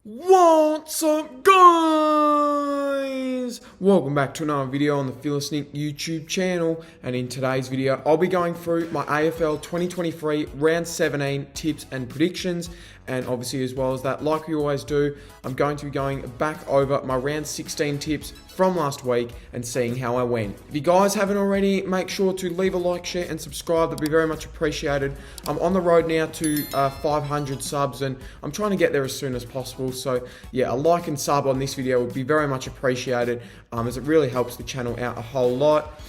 What's up, guys? Welcome back to another video on the Fearless Nick YouTube channel, and in today's video I'll be going through my AFL 2023 round 17 tips and predictions, and obviously as well as that, like we always do, I'm going to be going back over my round 16 tips from last week and seeing how I went. If you guys haven't already, make sure to leave a like, share and subscribe. That'd be very much appreciated. I'm on the road now to 500 subs and I'm trying to get there as soon as possible. So yeah, a like and sub on this video would be very much appreciated, as it really helps the channel out a whole lot.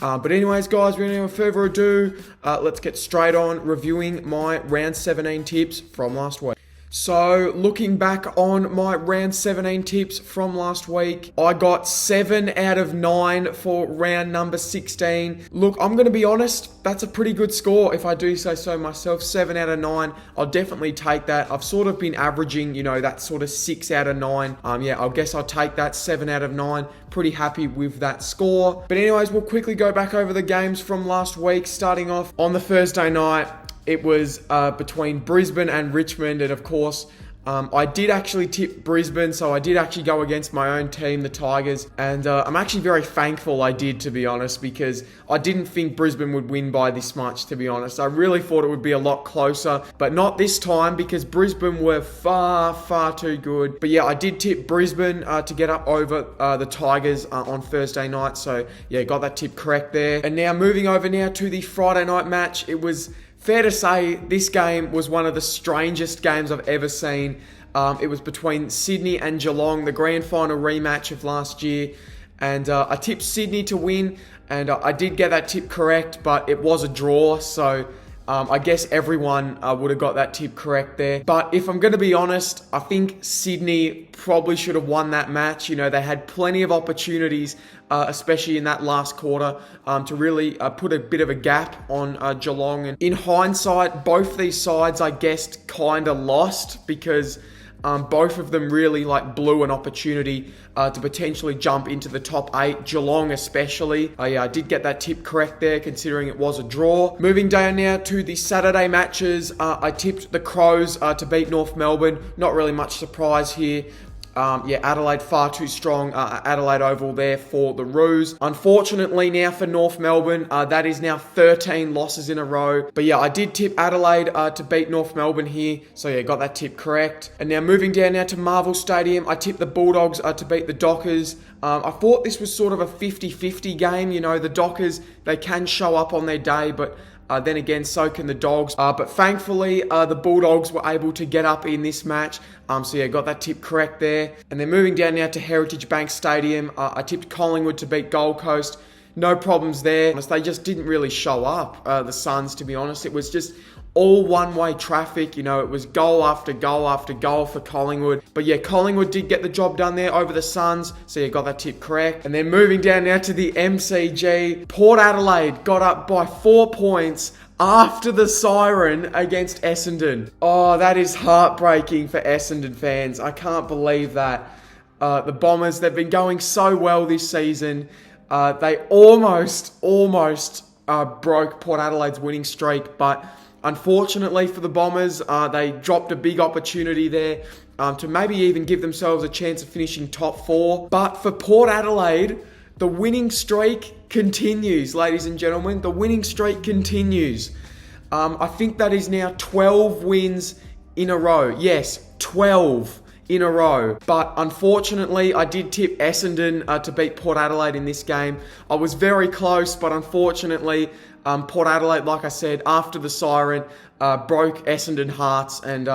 But anyways, guys, without further ado, let's get straight on reviewing my round 17 tips from last week. So, looking back on my round 17 tips from last week, I got 7 out of 9 for round number 16. Look, I'm going to be honest, that's a pretty good score if I do say so myself. 7 out of 9, I'll definitely take that. I've sort of been averaging, that sort of 6 out of 9. Yeah, I guess I'll take that, 7 out of 9. Pretty happy with that score. But anyways, we'll quickly go back over the games from last week, starting off on the Thursday night. It was between Brisbane and Richmond, and of course, I did actually tip Brisbane, so I did actually go against my own team, the Tigers, and I'm actually very thankful I did, to be honest, because I didn't think Brisbane would win by this much, to be honest. I really thought it would be a lot closer, but not this time, because Brisbane were far, far too good. But yeah, I did tip Brisbane to get up over the Tigers on Thursday night, so yeah, got that tip correct there. And now moving over now to the Friday night match, it was fair to say this game was one of the strangest games I've ever seen. It was between Sydney and Geelong, the grand final rematch of last year. And I tipped Sydney to win, and I did get that tip correct, but it was a draw. So I guess everyone would have got that tip correct there. But if I'm going to be honest, I think Sydney probably should have won that match. They had plenty of opportunities, especially in that last quarter, to really put a bit of a gap on Geelong. And in hindsight, both these sides, I guess, kind of lost because both of them really blew an opportunity to potentially jump into the top 8, Geelong especially. Yeah, I did get that tip correct there, considering it was a draw. Moving down now to the Saturday matches, I tipped the Crows to beat North Melbourne. Not really much surprise here. Yeah, Adelaide far too strong. Adelaide Oval there for the Roos. Unfortunately now for North Melbourne, that is now 13 losses in a row. But yeah, I did tip Adelaide to beat North Melbourne here. So yeah, got that tip correct. And now moving down now to Marvel Stadium, I tipped the Bulldogs to beat the Dockers. I thought this was sort of a 50-50 game. The Dockers, they can show up on their day, but then again, so can the Dogs. But thankfully, the Bulldogs were able to get up in this match. So yeah, got that tip correct there. And then moving down now to Heritage Bank Stadium, I tipped Collingwood to beat Gold Coast. No problems there. They just didn't really show up, the Suns, to be honest. It was just all one-way traffic. It was goal after goal after goal for Collingwood. But yeah, Collingwood did get the job done there over the Suns. So yeah, got that tip correct. And then moving down now to the MCG, Port Adelaide got up by 4 points after the siren against Essendon. Oh, that is heartbreaking for Essendon fans. I can't believe that. The Bombers, they've been going so well this season. They almost broke Port Adelaide's winning streak, but unfortunately for the Bombers, they dropped a big opportunity there to maybe even give themselves a chance of finishing top 4. But for Port Adelaide, the winning streak continues, ladies and gentlemen. The winning streak continues. I think that is now 12 wins in a row. Yes, 12 in a row. But unfortunately, I did tip Essendon to beat Port Adelaide in this game. I was very close, but unfortunately, Port Adelaide, like I said, after the siren, broke Essendon hearts, and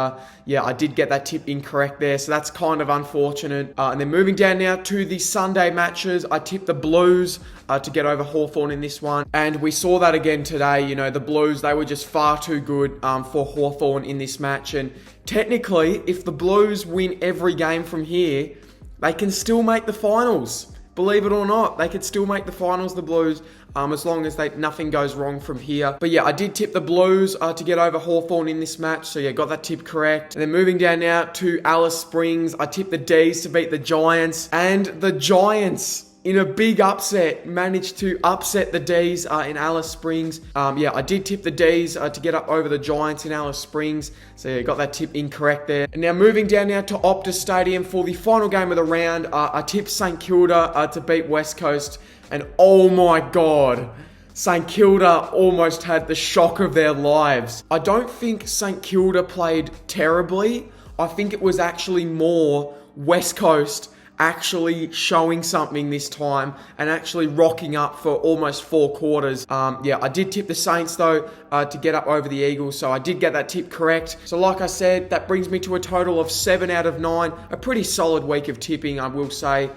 yeah, I did get that tip incorrect there, so that's kind of unfortunate. And then moving down now to the Sunday matches, I tipped the Blues to get over Hawthorn in this one, and we saw that again today. The Blues, they were just far too good for Hawthorn in this match, and technically, if the Blues win every game from here, they can still make the finals. Believe it or not, they could still make the finals, the Blues, as long as nothing goes wrong from here. But yeah, I did tip the Blues to get over Hawthorn in this match, so yeah, got that tip correct. And then moving down now to Alice Springs, I tipped the D's to beat the Giants, and the Giants in a big upset, managed to upset the D's in Alice Springs. Yeah, I did tip the D's to get up over the Giants in Alice Springs. So yeah, got that tip incorrect there. And now moving down now to Optus Stadium for the final game of the round. I tipped St Kilda to beat West Coast. And oh my God, St Kilda almost had the shock of their lives. I don't think St Kilda played terribly. I think it was actually more West Coast actually showing something this time and actually rocking up for almost 4 quarters. Yeah, I did tip the Saints though to get up over the Eagles, so I did get that tip correct. So like I said, that brings me to a total of 7 out of 9. A pretty solid week of tipping, I will say.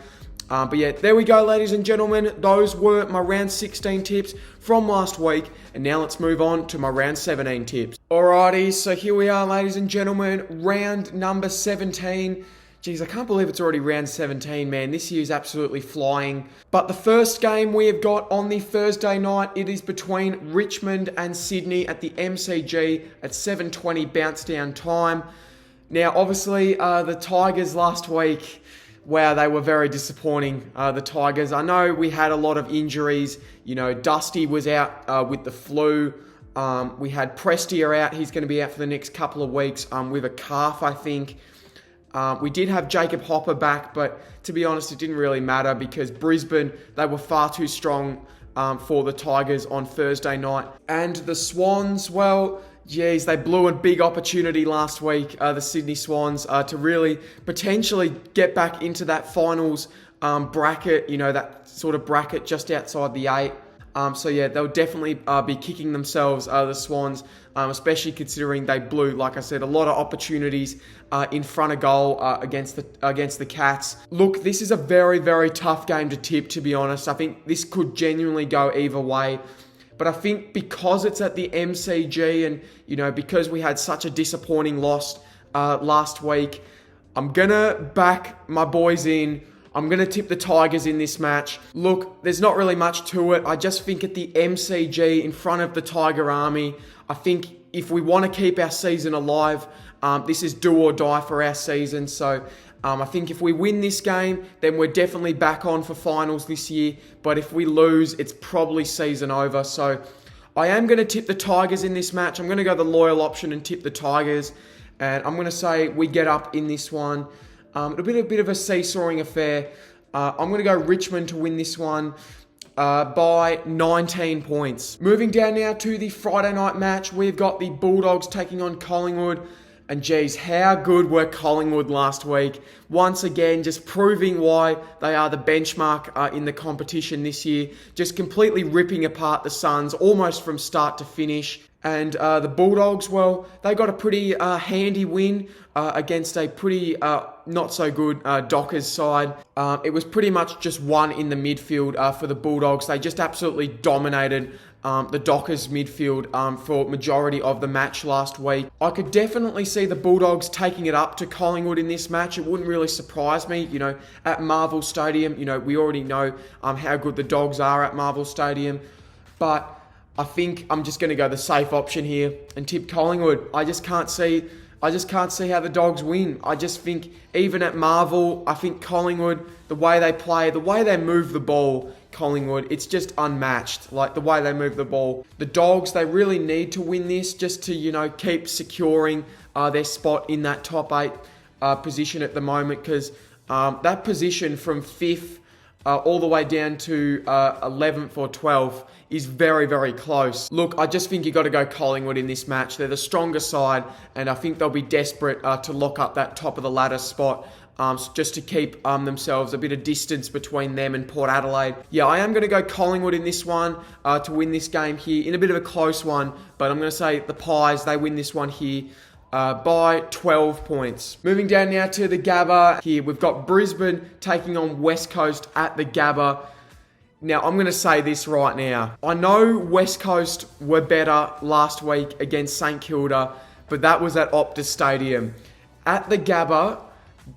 But yeah, there we go, ladies and gentlemen. Those were my round 16 tips from last week. And now let's move on to my round 17 tips. Alrighty, so here we are, ladies and gentlemen. Round number 17. Jeez, I can't believe it's already round 17, man. This year's absolutely flying. But the first game we have got on the Thursday night, it is between Richmond and Sydney at the MCG at 7:20 bounce down time. Now, obviously, the Tigers last week, wow, they were very disappointing, the Tigers. I know we had a lot of injuries. You know, Dusty was out with the flu. We had Prestia out. He's going to be out for the next couple of weeks with a calf, I think. We did have Jacob Hopper back, but to be honest, it didn't really matter because Brisbane, they were far too strong for the Tigers on Thursday night. And the Swans, well, geez, they blew a big opportunity last week, the Sydney Swans, to really potentially get back into that finals bracket, you know, that sort of bracket just outside the 8. So yeah, they'll definitely be kicking themselves, the Swans, especially considering they blew, like I said, a lot of opportunities in front of goal against the Cats. Look, this is a very, very tough game to tip, to be honest. I think this could genuinely go either way. But I think because it's at the MCG and, you know, because we had such a disappointing loss last week, I'm going to back my boys in. I'm going to tip the Tigers in this match. Look, there's not really much to it. I just think at the MCG in front of the Tiger Army, I think if we want to keep our season alive, this is do or die for our season. So I think if we win this game, then we're definitely back on for finals this year. But if we lose, it's probably season over. So I am going to tip the Tigers in this match. I'm going to go the loyal option and tip the Tigers. And I'm going to say we get up in this one. It'll be a bit of a seesawing affair. I'm going to go Richmond to win this one by 19 points. Moving down now to the Friday night match, we've got the Bulldogs taking on Collingwood. And geez, how good were Collingwood last week? Once again, just proving why they are the benchmark in the competition this year. Just completely ripping apart the Suns almost from start to finish. And the Bulldogs, well, they got a pretty handy win against a pretty not so good Dockers side. It was pretty much just one in the midfield for the Bulldogs. They just absolutely dominated the Dockers midfield for majority of the match last week. I could definitely see the Bulldogs taking it up to Collingwood in this match. It wouldn't really surprise me, you know, at Marvel Stadium. You know, we already know how good the Dogs are at Marvel Stadium. But I think I'm just going to go the safe option here and tip Collingwood. I just can't see how the Dogs win. I just think even at Marvel, I think Collingwood, the way they play, the way they move the ball, Collingwood, it's just unmatched. Like the way they move the ball. The Dogs, they really need to win this just to, you know, keep securing their spot in that top 8 position at the moment, because that position from 5th all the way down to 11th or 12th is very, very close. Look, I just think you got to go Collingwood in this match. They're the stronger side, and I think they'll be desperate to lock up that top of the ladder spot just to keep themselves a bit of distance between them and Port Adelaide. Yeah, I am going to go Collingwood in this one to win this game here in a bit of a close one, but I'm going to say the Pies, they win this one here by 12 points. Moving down now to the Gabba. Here we've got Brisbane taking on West Coast at the Gabba. Now, I'm going to say this right now. I know West Coast were better last week against St Kilda, but that was at Optus Stadium. At the Gabba,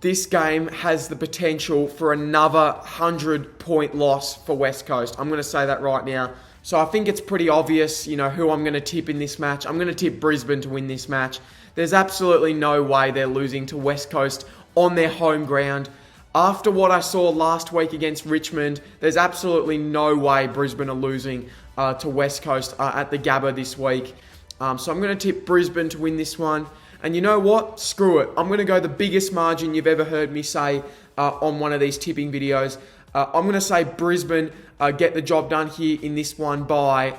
this game has the potential for another 100-point loss for West Coast. I'm going to say that right now. So I think it's pretty obvious, you know, who I'm going to tip in this match. I'm going to tip Brisbane to win this match. There's absolutely no way they're losing to West Coast on their home ground. After what I saw last week against Richmond, there's absolutely no way Brisbane are losing to West Coast at the Gabba this week. So I'm going to tip Brisbane to win this one. And you know what? Screw it. I'm going to go the biggest margin you've ever heard me say on one of these tipping videos. I'm going to say Brisbane get the job done here in this one by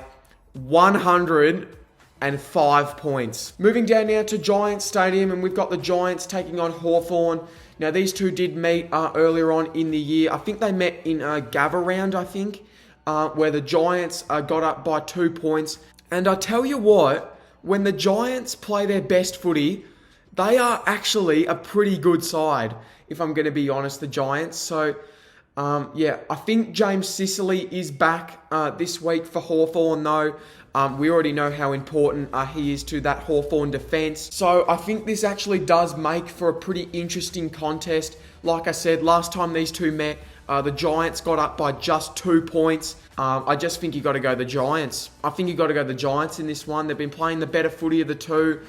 105 points. Moving down now to Giants Stadium, and we've got the Giants taking on Hawthorn. Now, these two did meet earlier on in the year. I think they met in a Gabba round, where the Giants got up by 2 points. And I tell you what, when the Giants play their best footy, they are actually a pretty good side, if I'm going to be honest, the Giants. So, I think James Sicily is back this week for Hawthorn, though. We already know how important he is to that Hawthorn defence. So I think this actually does make for a pretty interesting contest. Like I said, last time these two met, the Giants got up by just 2 points. I just think you got to go the Giants. I think you got to go the Giants in this one. They've been playing the better footy of the two.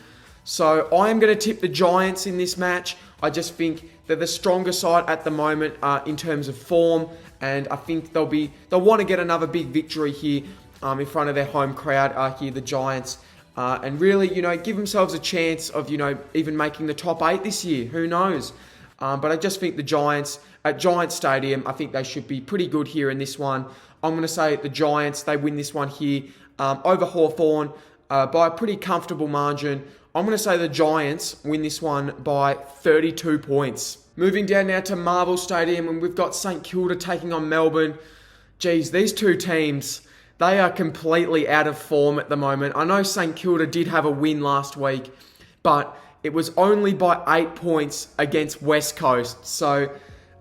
So I am going to tip the Giants in this match. I just think they're the stronger side at the moment in terms of form, and I think they'll want to get another big victory here in front of their home crowd here, the Giants, and really, give themselves a chance of, even making the top 8 this year. Who knows? But I just think the Giants at Giants Stadium, I think they should be pretty good here in this one. I'm going to say the Giants, they win this one here over Hawthorn by a pretty comfortable margin. I'm going to say the Giants win this one by 32 points. Moving down now to Marvel Stadium, and we've got St Kilda taking on Melbourne. Geez, these two teams, they are completely out of form at the moment. I know St Kilda did have a win last week, but it was only by 8 points against West Coast. So,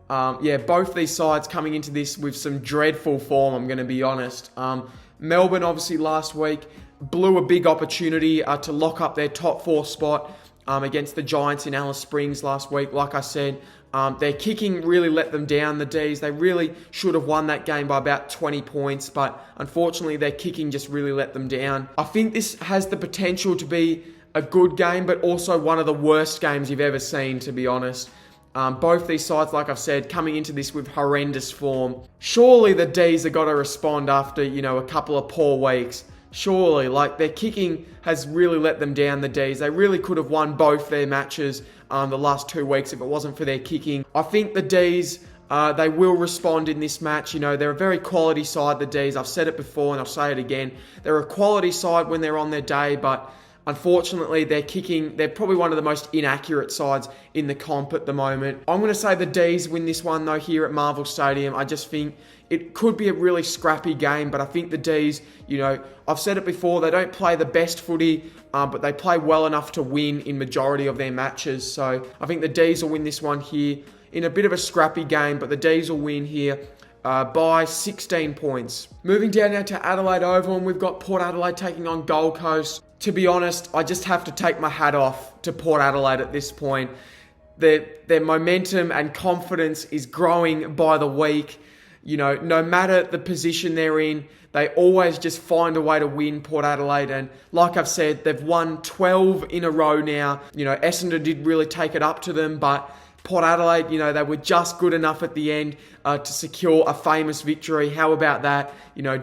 both these sides coming into this with some dreadful form, I'm going to be honest. Melbourne, obviously, last week blew a big opportunity to lock up their top 4 spot against the Giants in Alice Springs last week. Like I said, their kicking really let them down, the Ds. They really should have won that game by about 20 points, but unfortunately their kicking just really let them down. I think this has the potential to be a good game, but also one of the worst games you've ever seen, to be honest. Both these sides, like I've said, coming into this with horrendous form. Surely the Ds have got to respond after, a couple of poor weeks. Surely, their kicking has really let them down, the Ds. They really could have won both their matches the last 2 weeks if it wasn't for their kicking. I think the Ds, they will respond in this match. They're a very quality side, the Ds. I've said it before and I'll say it again. They're a quality side when they're on their day, but unfortunately, their kicking, they're probably one of the most inaccurate sides in the comp at the moment. I'm going to say the Ds win this one, though, here at Marvel Stadium. I just think it could be a really scrappy game, but I think the Ds, I've said it before, they don't play the best footy, but they play well enough to win in majority of their matches. So I think the Ds will win this one here in a bit of a scrappy game, but the Ds will win here by 16 points. Moving down now to Adelaide Oval, and we've got Port Adelaide taking on Gold Coast. To be honest, I just have to take my hat off to Port Adelaide at this point. Their momentum and confidence is growing by the week. No matter the position they're in, they always just find a way to win, Port Adelaide. And like I've said, they've won 12 in a row now. Essendon did really take it up to them, but Port Adelaide, they were just good enough at the end to secure a famous victory. How about that?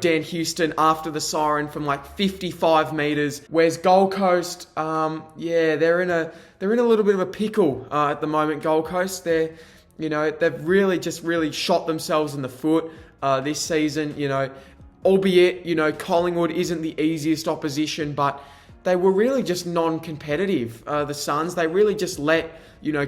Dan Houston after the siren from 55 metres. Whereas Gold Coast, they're in a little bit of a pickle at the moment. Gold Coast, they've really shot themselves in the foot this season. Albeit Collingwood isn't the easiest opposition, but they were really just non-competitive. The Suns, they really just let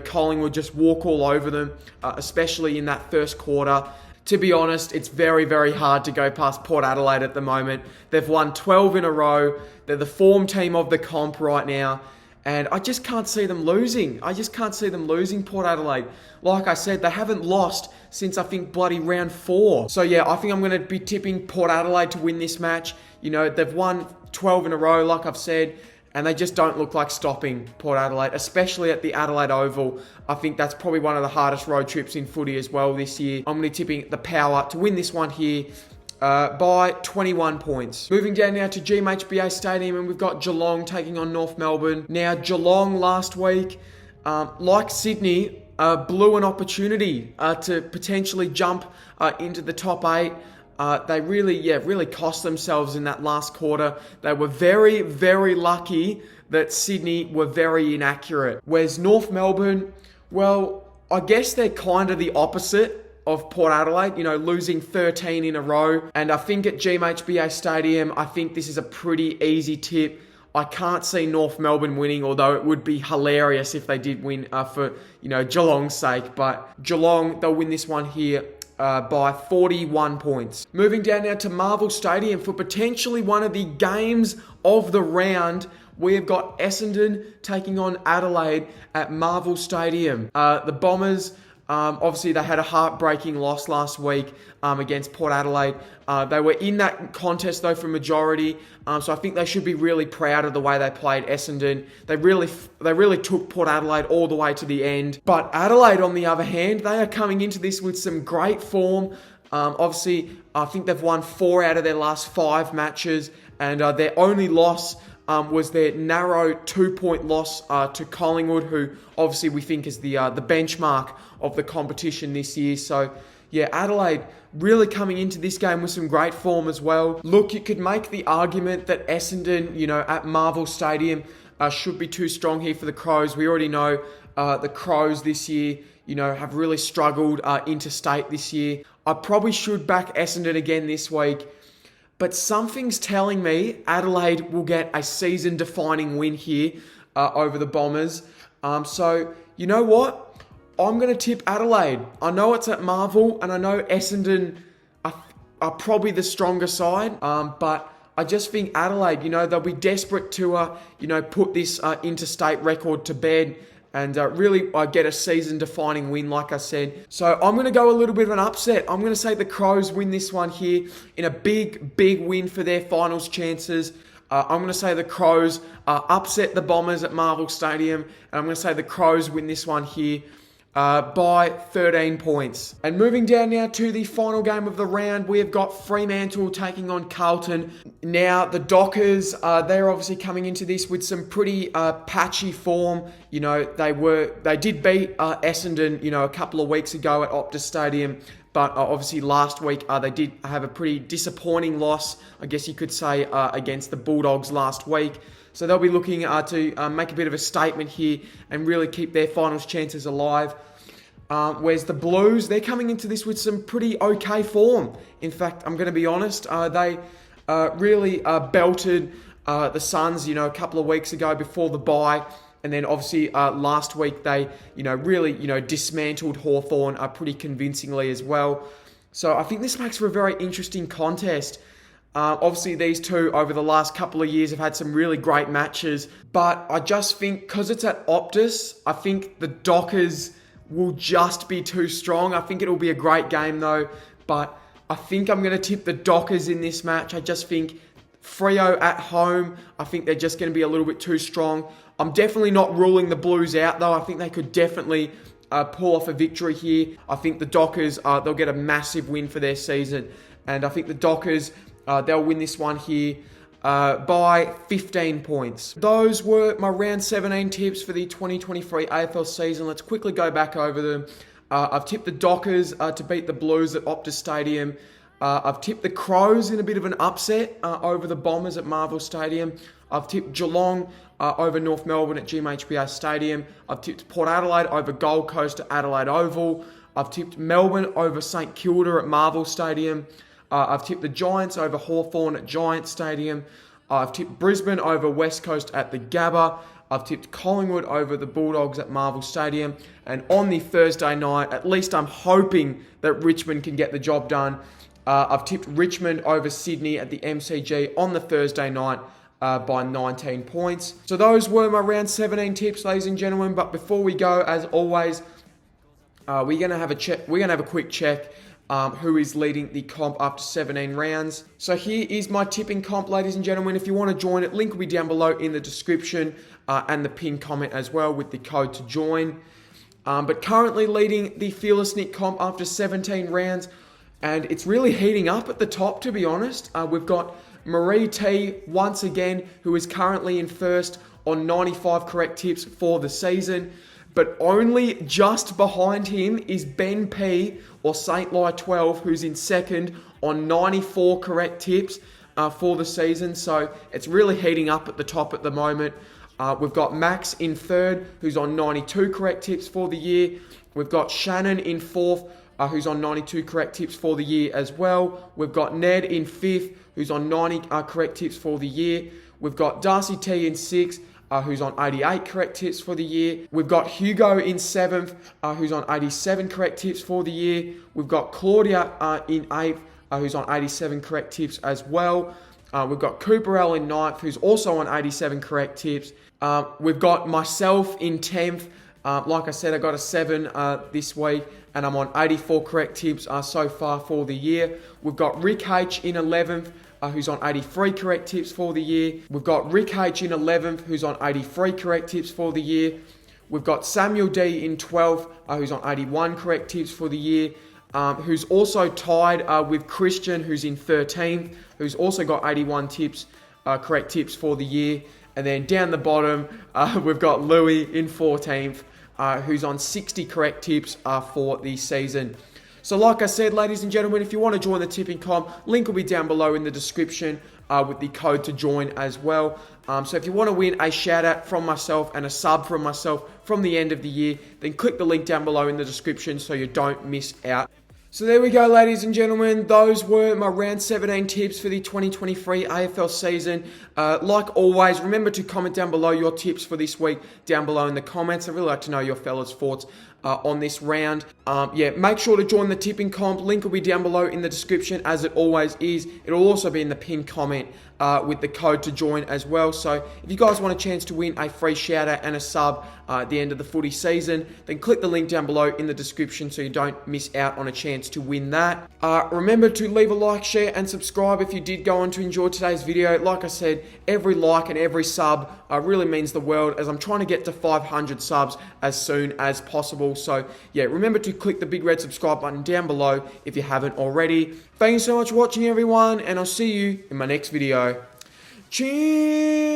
Collingwood just walk all over them, especially in that first quarter. To be honest, it's very, very hard to go past Port Adelaide at the moment. They've won 12 in a row. They're the form team of the comp right now. And I just can't see them losing. Port Adelaide. Like I said, they haven't lost since I think bloody round 4. So yeah, I think I'm going to be tipping Port Adelaide to win this match. They've won 12 in a row, like I've said. And they just don't look like stopping Port Adelaide, especially at the Adelaide Oval. I think that's probably one of the hardest road trips in footy as well this year. I'm going to be tipping the Power to win this one here by 21 points. Moving down now to GMHBA Stadium, and we've got Geelong taking on North Melbourne. Now, Geelong last week, like Sydney, blew an opportunity to potentially jump into the top 8. They really cost themselves in that last quarter. They were very, very lucky that Sydney were very inaccurate. Whereas North Melbourne, well, I guess they're kind of the opposite of Port Adelaide, losing 13 in a row. And I think at GMHBA Stadium, I think this is a pretty easy tip. I can't see North Melbourne winning, although it would be hilarious if they did win for, Geelong's sake. But Geelong, they'll win this one here by 41 points. Moving down now to Marvel Stadium for potentially one of the games of the round. We have got Essendon taking on Adelaide at Marvel Stadium. The Bombers, obviously they had a heartbreaking loss last week against Port Adelaide. They were in that contest though for majority, so I think they should be really proud of the way they played Essendon. They really took Port Adelaide all the way to the end. But Adelaide, on the other hand, they are coming into this with some great form. Obviously, I think they've won 4 out of their last 5 matches, and their only loss was their narrow 2-point loss to Collingwood, who obviously we think is the benchmark of the competition this year. So, yeah, Adelaide really coming into this game with some great form as well. Look, you could make the argument that Essendon, at Marvel Stadium, should be too strong here for the Crows. We already know the Crows this year, have really struggled interstate this year. I probably should back Essendon again this week. But something's telling me Adelaide will get a season-defining win here over the Bombers. So, you know what? I'm going to tip Adelaide. I know it's at Marvel, and I know Essendon are probably the stronger side. But I just think Adelaide, they'll be desperate to, put this interstate record to bed and really get a season-defining win, like I said. So I'm going to go a little bit of an upset. I'm going to say the Crows win this one here in a big, big win for their finals chances. I'm going to say the Crows upset the Bombers at Marvel Stadium. And I'm going to say the Crows win this one here by 13 points. And moving down now to the final game of the round, we have got Fremantle taking on Carlton. Now, the Dockers, they're obviously coming into this with some pretty patchy form. They did beat Essendon, a couple of weeks ago at Optus Stadium. But obviously last week they did have a pretty disappointing loss, I guess you could say, against the Bulldogs last week. So they'll be looking to make a bit of a statement here and really keep their finals chances alive. Whereas the Blues, they're coming into this with some pretty okay form. In fact, I'm going to be honest, they really belted the Suns, a couple of weeks ago before the bye. And then obviously last week they, really, dismantled Hawthorn pretty convincingly as well. So I think this makes for a very interesting contest. Obviously, these two over the last couple of years have had some really great matches. But I just think, because it's at Optus, I think the Dockers will just be too strong. I think it'll be a great game though. But I think I'm going to tip the Dockers in this match. I just think Freo at home, I think they're just going to be a little bit too strong. I'm definitely not ruling the Blues out though. I think they could definitely pull off a victory here. I think the Dockers, they'll get a massive win for their season. And I think the Dockers, they'll win this one here by 15 points. Those were my round 17 tips for the 2023 AFL season. Let's quickly go back over them. I've tipped the Dockers to beat the Blues at Optus Stadium. I've tipped the Crows in a bit of an upset over the Bombers at Marvel Stadium. I've tipped Geelong over North Melbourne at GMHBA Stadium. I've tipped Port Adelaide over Gold Coast at Adelaide Oval. I've tipped Melbourne over St Kilda at Marvel Stadium. I've tipped the Giants over Hawthorn at Giants Stadium. I've tipped Brisbane over West Coast at the Gabba. I've tipped Collingwood over the Bulldogs at Marvel Stadium. And on the Thursday night, at least I'm hoping that Richmond can get the job done. I've tipped Richmond over Sydney at the MCG on the Thursday night by 19 points. So those were my round 17 tips, ladies and gentlemen. But before we go, as always, we're going to have a quick check. Who is leading the comp after 17 rounds. So here is my tipping comp, ladies and gentlemen. If you want to join it, link will be down below in the description and the pinned comment as well with the code to join. But currently leading the Fearless Nick comp after 17 rounds, and it's really heating up at the top, to be honest. We've got Marie T once again, who is currently in first on 95 correct tips for the season. but only just behind him is Ben P, or St. Lai 12, who's in second on 94 correct tips for the season. So it's really heating up at the top at the moment. We've got Max in third, who's on 92 correct tips for the year. We've got Shannon in fourth, who's on 92 correct tips for the year as well. We've got Ned in fifth, who's on 90 correct tips for the year. We've got Darcy T in sixth, who's on 88 correct tips for the year. We've got Hugo in seventh, who's on 87 correct tips for the year. We've got Claudia in eighth, who's on 87 correct tips as well. We've got Cooper L in ninth, who's also on 87 correct tips. We've got myself in 10th. Like I said, I got a 7 this week, and I'm on 84 correct tips so far for the year. We've got Rick H in 11th, who's on 83 correct tips for the year. We've got Rick H in 11th, who's on 83 correct tips for the year. We've got Samuel D in 12th, who's on 81 correct tips for the year. Who's also tied with Christian, who's in 13th, who's also got 81 tips, correct tips for the year. And then down the bottom, we've got Louis in 14th, who's on 60 correct tips for the season. So like I said, ladies and gentlemen, if you want to join the tipping comp, link will be down below in the description with the code to join as well. So if you want to win a shout out from myself and a sub from myself from the end of the year, then click the link down below in the description so you don't miss out. So there we go, ladies and gentlemen. Those were my round 17 tips for the 2023 AFL season. Like always, remember to comment down below your tips for this week down below in the comments. I'd really like to know your fellas' thoughts on this round. Make sure to join the tipping comp. Link will be down below in the description, as it always is. It'll also be in the pinned comment with the code to join as well. So if you guys want a chance to win a free shout out and a sub at the end of the footy season, then click the link down below in the description so you don't miss out on a chance to win that. Remember to leave a like, share and subscribe if you did go on to enjoy today's video. Like I said, every like and every sub really means the world, as I'm trying to get to 500 subs as soon as possible. So yeah, remember to click the big red subscribe button down below if you haven't already. Thank you so much for watching, everyone, and I'll see you in my next video. Cheers!